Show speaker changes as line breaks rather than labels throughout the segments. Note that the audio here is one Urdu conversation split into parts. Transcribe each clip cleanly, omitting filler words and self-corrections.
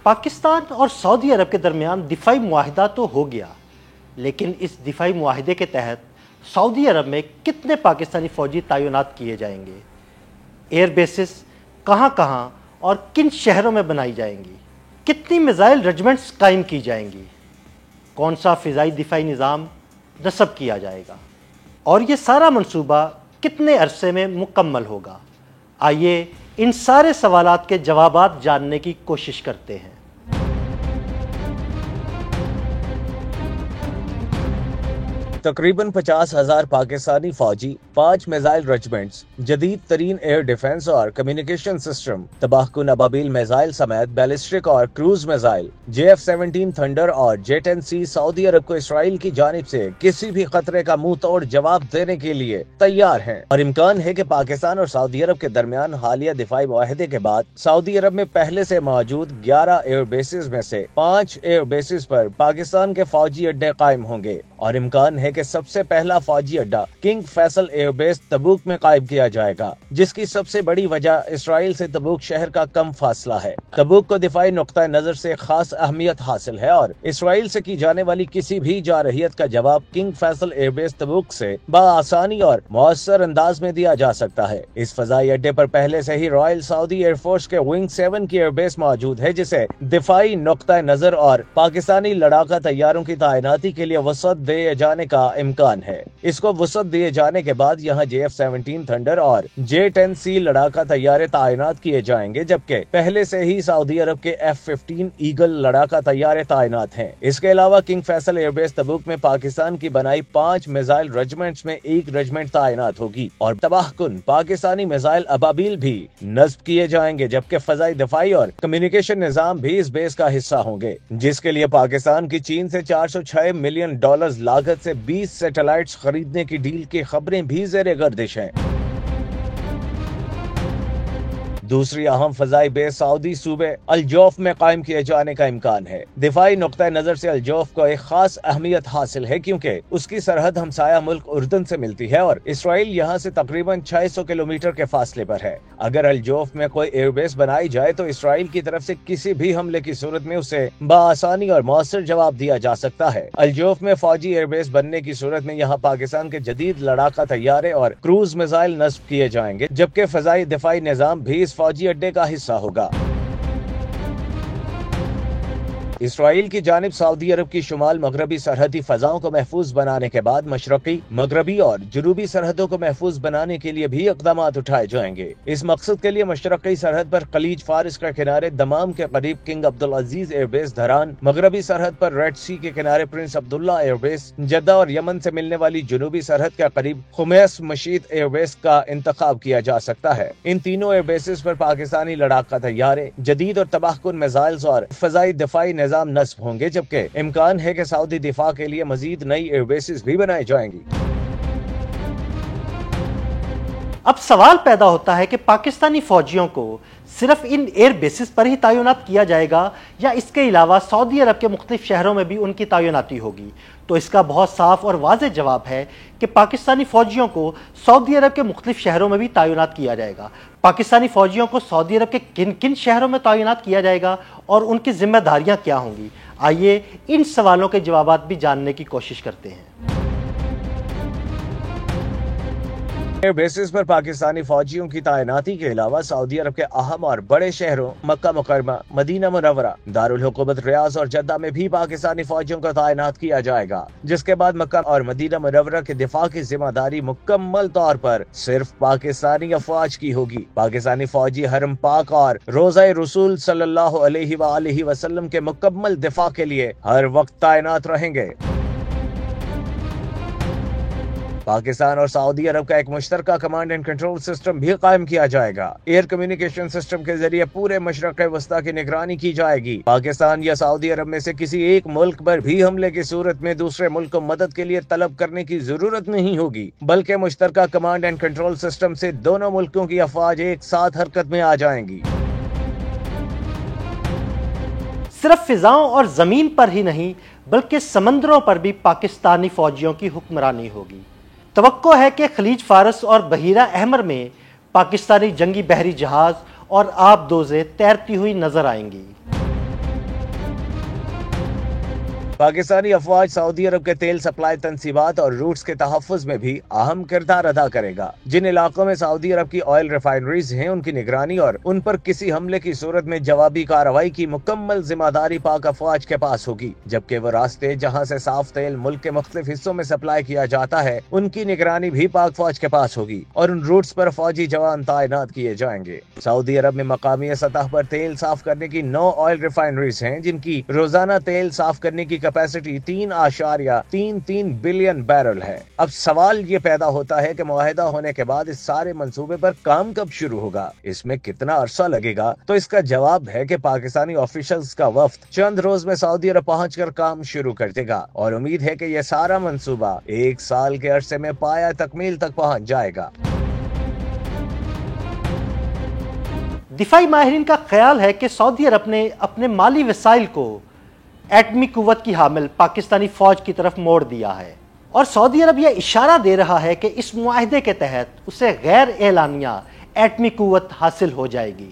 پاکستان اور سعودی عرب کے درمیان دفاعی معاہدہ تو ہو گیا، لیکن اس دفاعی معاہدے کے تحت سعودی عرب میں کتنے پاکستانی فوجی تعینات کیے جائیں گے؟ ایئر بیسز کہاں کہاں اور کن شہروں میں بنائی جائیں گی؟ کتنی میزائل رجمنٹس قائم کی جائیں گی؟ کون سا فضائی دفاعی نظام نصب کیا جائے گا؟ اور یہ سارا منصوبہ کتنے عرصے میں مکمل ہوگا؟ آئیے ان سارے سوالات کے جوابات جاننے کی کوشش کرتے ہیں۔
تقریباً 50,000 پاکستانی فوجی، 5 میزائل رجمنٹس، جدید ترین ایئر ڈیفنس اور کمیونیکیشن سسٹم، تباہ کن ابابیل میزائل سمیت بیلسٹک اور کروز میزائل، JF-17 تھنڈر اور J-10C سعودی عرب کو اسرائیل کی جانب سے کسی بھی خطرے کا منہ توڑ جواب دینے کے لیے تیار ہیں، اور امکان ہے کہ پاکستان اور سعودی عرب کے درمیان حالیہ دفاعی معاہدے کے بعد سعودی عرب میں پہلے سے موجود 11 ایئر بیسز میں سے 5 ایئر بیسز پر پاکستان کے فوجی اڈے قائم ہوں گے، اور امکان ہے کہ سب سے پہلا فوجی اڈا کنگ فیصل ایئر بیس تبوک میں قائم کیا جائے گا، جس کی سب سے بڑی وجہ اسرائیل سے تبوک شہر کا کم فاصلہ ہے۔ تبوک کو دفاعی نقطہ نظر سے خاص اہمیت حاصل ہے، اور اسرائیل سے کی جانے والی کسی بھی جارحیت کا جواب کنگ فیصل ایئر بیس تبوک سے بآسانی اور مؤثر انداز میں دیا جا سکتا ہے۔ اس فضائی اڈے پر پہلے سے ہی رائل سعودی ایئر فورس کے ونگ 7 کی ایئر بیس موجود ہے، جسے دفاعی نقطہ نظر اور پاکستانی لڑاکا طیاروں کی تعیناتی کے لیے وسعت دیے جانے کا امکان ہے۔ اس کو وسعت دیے جانے کے بعد یہاں JF-17 تھنڈر اور J-10C لڑاکا طیارے تعینات کیے جائیں گے، جبکہ پہلے سے ہی سعودی عرب کے F-15 ایگل لڑاکا طیارے تعینات ہیں۔ اس کے علاوہ کنگ فیصل ایئر بیس تبوک میں پاکستان کی بنائی 5 میزائل رجمنٹس میں 1 رجمنٹ تعینات ہوگی، اور تباہ کن پاکستانی میزائل ابابیل بھی نصب کیے جائیں گے، جبکہ فضائی دفاعی اور کمیونیکیشن نظام بھی اس بیس کا حصہ ہوں گے، جس کے لیے پاکستان کی چین سے $406 ملین لاگت سے 20 سیٹلائٹس خریدنے کی ڈیل کی خبریں بھی زیر گردش ہیں۔ دوسری اہم فضائی بیس سعودی صوبے الجوف میں قائم کیے جانے کا امکان ہے۔ دفاعی نقطہ نظر سے الجوف کو ایک خاص اہمیت حاصل ہے، کیونکہ اس کی سرحد ہمسایہ ملک اردن سے ملتی ہے، اور اسرائیل یہاں سے تقریباً 600 کلومیٹر کے فاصلے پر ہے۔ اگر الجوف میں کوئی ایئر بیس بنائی جائے تو اسرائیل کی طرف سے کسی بھی حملے کی صورت میں اسے بآسانی اور مؤثر جواب دیا جا سکتا ہے۔ الجوف میں فوجی ایئر بیس بننے کی صورت میں یہاں پاکستان کے جدید لڑاکا طیارے اور کروز میزائل نصب کیے جائیں گے، جبکہ فضائی دفاعی نظام بھی اس فوجی اڈے کا حصہ ہوگا۔ اسرائیل کی جانب سعودی عرب کی شمال مغربی سرحدی فضاؤں کو محفوظ بنانے کے بعد مشرقی، مغربی اور جنوبی سرحدوں کو محفوظ بنانے کے لیے بھی اقدامات اٹھائے جائیں گے۔ اس مقصد کے لیے مشرقی سرحد پر خلیج فارس کے کنارے دمام کے قریب کنگ عبدالعزیز ایئر بیس دھران، مغربی سرحد پر ریڈ سی کے کنارے پرنس عبداللہ ایئر بیس، جدہ اور یمن سے ملنے والی جنوبی سرحد کے قریب خمیس مشیط ایئر بیس کا انتخاب کیا جا سکتا ہے۔ ان تینوں ایئر بیسز پر پاکستانی لڑاکا طیارے، جدید اور تباہ کن میزائلز اور فضائی دفاعی نظام نصب ہوں گے، جبکہ امکان ہے کہ سعودی دفاع کے لیے مزید نئی ایئر بیسز بھی بنائی جائیں گی۔
اب سوال پیدا ہوتا ہے کہ پاکستانی فوجیوں کو صرف ان ایئر بیسز پر ہی تعینات کیا جائے گا، یا اس کے علاوہ سعودی عرب کے مختلف شہروں میں بھی ان کی تعیناتی ہوگی؟ تو اس کا بہت صاف اور واضح جواب ہے کہ پاکستانی فوجیوں کو سعودی عرب کے مختلف شہروں میں بھی تعینات کیا جائے گا۔ پاکستانی فوجیوں کو سعودی عرب کے کن کن شہروں میں تعینات کیا جائے گا اور ان کی ذمہ داریاں کیا ہوں گی؟ آئیے ان سوالوں کے جوابات بھی جاننے کی کوشش کرتے ہیں۔
ایئر بیسز پر پاکستانی فوجیوں کی تعیناتی کے علاوہ سعودی عرب کے اہم اور بڑے شہروں مکہ مکرمہ، مدینہ منورہ، دارالحکومت ریاض اور جدہ میں بھی پاکستانی فوجیوں کو تعینات کیا جائے گا، جس کے بعد مکہ اور مدینہ منورہ کے دفاع کی ذمہ داری مکمل طور پر صرف پاکستانی افواج کی ہوگی۔ پاکستانی فوجی حرم پاک اور روضہ رسول صلی اللہ علیہ وآلہ وسلم کے مکمل دفاع کے لیے ہر وقت تعینات رہیں گے۔ پاکستان اور سعودی عرب کا ایک مشترکہ کمانڈ اینڈ کنٹرول سسٹم بھی قائم کیا جائے گا۔ ایئر کمیونیکیشن سسٹم کے ذریعے پورے مشرق وسطیٰ کی نگرانی کی جائے گی۔ پاکستان یا سعودی عرب میں سے کسی ایک ملک پر بھی حملے کی صورت میں دوسرے ملک کو مدد کے لیے طلب کرنے کی ضرورت نہیں ہوگی، بلکہ مشترکہ کمانڈ اینڈ کنٹرول سسٹم سے دونوں ملکوں کی افواج ایک ساتھ حرکت میں آ جائیں گی۔
صرف فضاؤں اور زمین پر ہی نہیں بلکہ سمندروں پر بھی پاکستانی فوجیوں کی حکمرانی ہوگی۔ توقع ہے کہ خلیج فارس اور بحیرہ احمر میں پاکستانی جنگی بحری جہاز اور آبدوزیں تیرتی ہوئی نظر آئیں گی۔
پاکستانی افواج سعودی عرب کے تیل سپلائی تنصیبات اور روٹس کے تحفظ میں بھی اہم کردار ادا کرے گا۔ جن علاقوں میں سعودی عرب کی آئل ریفائنریز ہیں، ان کی نگرانی اور ان پر کسی حملے کی صورت میں جوابی کارروائی کی مکمل ذمہ داری پاک افواج کے پاس ہوگی، جبکہ وہ راستے جہاں سے صاف تیل ملک کے مختلف حصوں میں سپلائی کیا جاتا ہے ان کی نگرانی بھی پاک فوج کے پاس ہوگی اور ان روٹس پر فوجی جوان تعینات کیے جائیں گے۔ سعودی عرب میں مقامی سطح پر تیل صاف کرنے کی 9 آئل ریفائنریز ہیں، جن کی روزانہ تیل صاف کرنے کی کیپیسٹی 3.33 بلین بیرل ہے۔ اب سوال یہ پیدا ہوتا ہے کہ معاہدہ ہونے کے بعد اس سارے منصوبے پر کام کب شروع ہوگا، اس میں کتنا عرصہ لگے گا؟ تو اس کا جواب ہے کہ پاکستانی آفیشلز کا وفد چند روز میں سعودی عرب پہنچ کر کام شروع کر دے گا اور امید ہے کہ یہ سارا منصوبہ 1 سال کے عرصے میں پایہ تکمیل تک پہنچ جائے گا۔
دفاعی ماہرین کا خیال ہے کہ سعودی عرب نے اپنے مالی وسائل کو ایٹمی قوت کی حامل پاکستانی فوج کی طرف موڑ دیا ہے، اور سعودی عرب یہ اشارہ دے رہا ہے کہ اس معاہدے کے تحت اسے غیر اعلانیہ ایٹمی قوت حاصل ہو جائے گی۔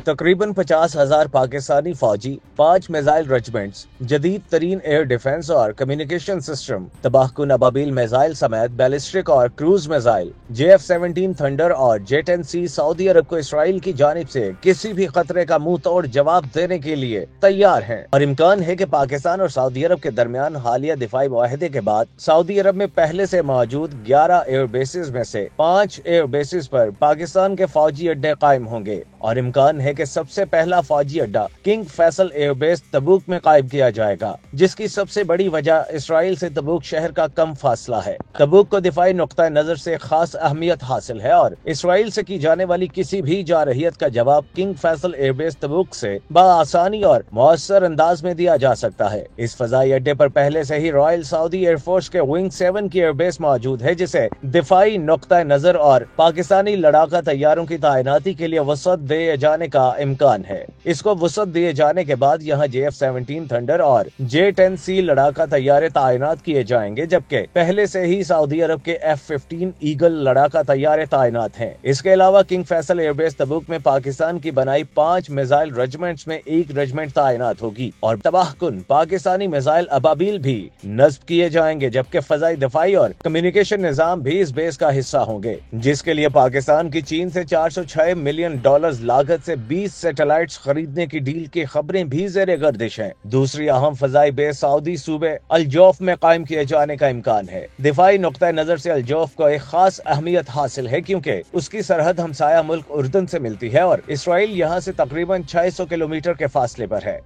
تقریباً 50,000 پاکستانی فوجی، 5 میزائل رجمنٹس، جدید ترین ایئر ڈیفنس اور کمیونیکیشن سسٹم، تباہ کن ابابیل میزائل سمیت بیلسٹرک اور کروز میزائل JF-17 تھنڈر اور J-10C سعودی عرب کو اسرائیل کی جانب سے کسی بھی خطرے کا منہ توڑ جواب دینے کے لیے تیار ہیں، اور امکان ہے کہ پاکستان اور سعودی عرب کے درمیان حالیہ دفاعی معاہدے کے بعد سعودی عرب میں پہلے سے موجود 11 ایئر بیسز میں سے 5 ایئر بیسز پر پاکستان کے فوجی اڈے قائم ہوں گے، اور امکان ہے کہ سب سے پہلا فوجی اڈا کنگ فیصل ایئر بیس تبوک میں قائم کیا جائے گا، جس کی سب سے بڑی وجہ اسرائیل سے تبوک شہر کا کم فاصلہ ہے۔ تبوک کو دفاعی نقطہ نظر سے خاص اہمیت حاصل ہے اور اسرائیل سے کی جانے والی کسی بھی جارحیت کا جواب کنگ فیصل ایئر بیس تبوک سے بآسانی اور مؤثر انداز میں دیا جا سکتا ہے۔ اس فضائی اڈے پر پہلے سے ہی رائل سعودی ایئر فورس کے ونگ 7 کی ایئر بیس موجود ہے، جسے دفاعی نقطہ نظر اور پاکستانی لڑاکا طیاروں کی تعیناتی کے لیے وسعت دیے جانے کا امکان ہے۔ اس کو وسعت دیے جانے کے بعد یہاں JF-17 تھنڈر اور J-10C لڑاکا طیارے تعینات کیے جائیں گے، جبکہ پہلے سے ہی سعودی عرب کے F-15 ایگل لڑاکا طیارے تعینات ہیں۔ اس کے علاوہ کنگ فیصل ایئر بیس تبوک میں پاکستان کی بنائی 5 میزائل رجمنٹس میں 1 رجمنٹ تعینات ہوگی، اور تباہ کن پاکستانی میزائل ابابیل بھی نصب کیے جائیں گے، جبکہ فضائی دفاعی اور کمیونیکیشن نظام بھی اس بیس کا حصہ ہوں گے، جس کے لیے پاکستان کی چین سے $406 ملین لاگت سے 20 سیٹلائٹس خریدنے کی ڈیل کی خبریں بھی زیر گردش ہیں۔ دوسری اہم فضائی بیس سعودی صوبے الجوف میں قائم کیے جانے کا امکان ہے۔ دفاعی نقطہ نظر سے الجوف کو ایک خاص اہمیت حاصل ہے، کیونکہ اس کی سرحد ہمسایہ ملک اردن سے ملتی ہے اور اسرائیل یہاں سے تقریباً 600 کلومیٹر کے فاصلے پر ہے۔